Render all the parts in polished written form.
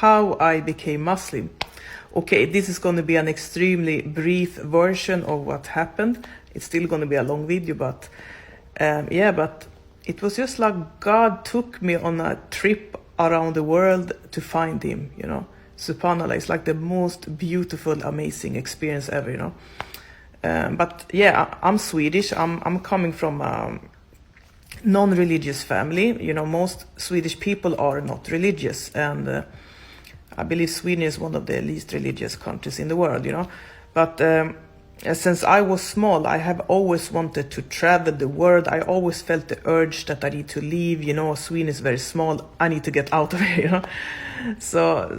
how I became Muslim. Okay, this is going to be an extremely brief version of what happened. It's still going to be a long video, but but it was just like God took me on a trip around the world to find him, Subhanallah, it's like the most beautiful, amazing experience ever, But yeah, I'm Swedish. I'm coming from a non-religious family. Most Swedish people are not religious, and I believe Sweden is one of the least religious countries in the world, But since I was small, I have always wanted to travel the world. I always felt the urge that I need to leave, Sweden is very small. I need to get out of here, So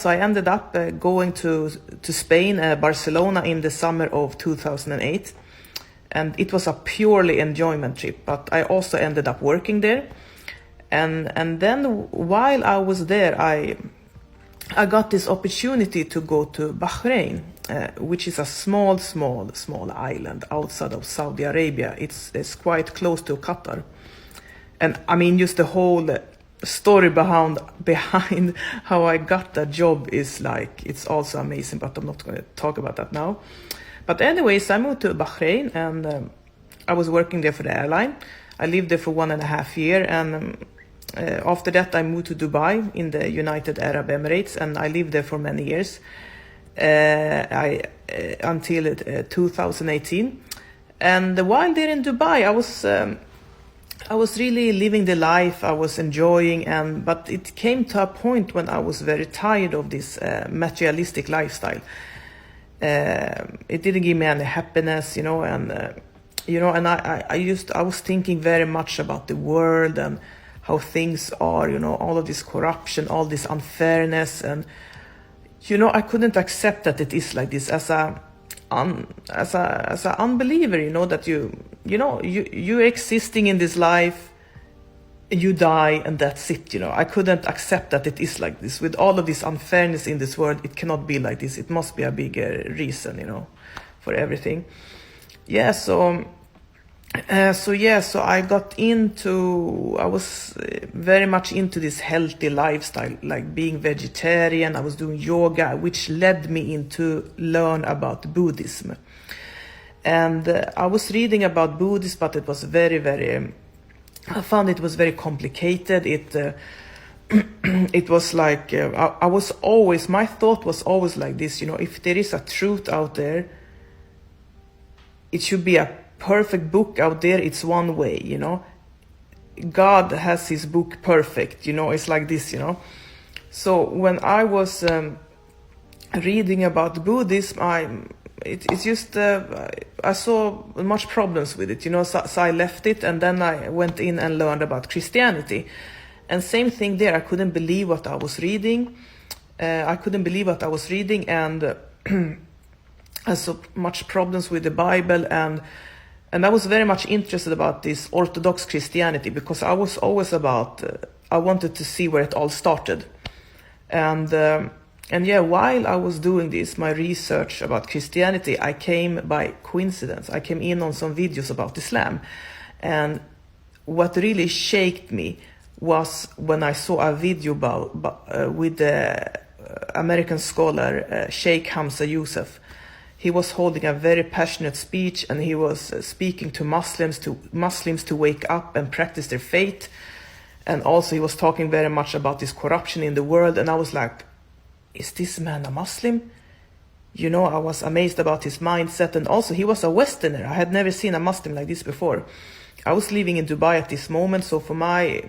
I ended up going to Spain, Barcelona in the summer of 2008. And it was a purely enjoyment trip, but I also ended up working there. And then while I was there, I got this opportunity to go to Bahrain, which is a small island outside of Saudi Arabia. It's quite close to Qatar. And I mean, just the whole story behind how I got that job is like, it's also amazing, but I'm not going to talk about that now. But anyways, I moved to Bahrain, and I was working there for the airline. I lived there for 1.5 years, and after that I moved to Dubai in the United Arab Emirates, and I lived there for many years until 2018. And while there in Dubai, I was really living the life. I was enjoying, but it came to a point when I was very tired of this materialistic lifestyle. It didn't give me any happiness, and I was thinking very much about the world and how things are, all of this corruption, all this unfairness, and I couldn't accept that it is like this as a unbeliever, that you're existing in this life, you die, and that's it. I couldn't accept that it is like this. With all of this unfairness in this world, it cannot be like this. It must be a bigger reason, for everything. So I I was very much into this healthy lifestyle, like being vegetarian. I was doing yoga, which led me into learn about Buddhism. And I was reading about Buddhism, but it was very, very, I found it was very complicated. It was like, my thought was always like this, if there is a truth out there, it should be a perfect book out there. It's one way, God has his book perfect, it's like this, So when I was reading about Buddhism, I saw much problems with it, so I left it, and then I went in and learned about Christianity. And same thing there, I couldn't believe what I was reading. And I saw much problems with the Bible, and I was very much interested about this Orthodox Christianity, because I was always I wanted to see where it all started. While I was doing this, my research about Christianity, I came by coincidence. I came in on some videos about Islam. And what really shocked me was when I saw a video with the American scholar Sheikh Hamza Youssef. He was holding a very passionate speech, and he was speaking to Muslims to wake up and practice their faith. And also he was talking very much about this corruption in the world. And I was like, is this man a Muslim? I was amazed about his mindset. And also he was a Westerner. I had never seen a Muslim like this before. I was living in Dubai at this moment. So for my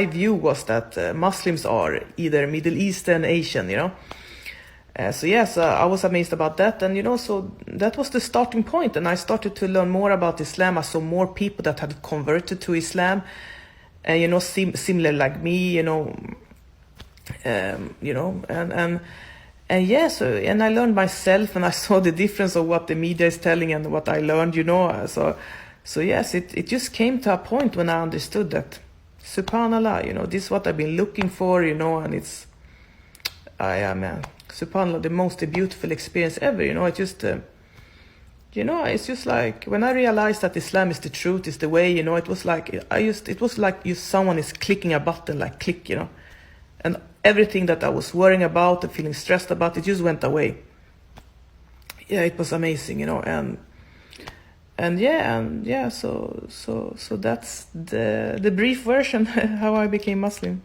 view was that Muslims are either Middle Eastern, Asian, I was amazed about that. And, so that was the starting point. And I started to learn more about Islam. I saw more people that had converted to Islam, and, similar like me, and I learned myself, and I saw the difference of what the media is telling and what I learned, it just came to a point when I understood that, subhanallah, this is what I've been looking for, and it's, subhanallah, the most beautiful experience ever, it's just like, when I realized that Islam is the truth, is the way, it was like, someone is clicking a button, like click, and everything that I was worrying about and feeling stressed about, it just went away. Yeah, it was amazing, you know, and yeah, so that's the brief version how I became Muslim.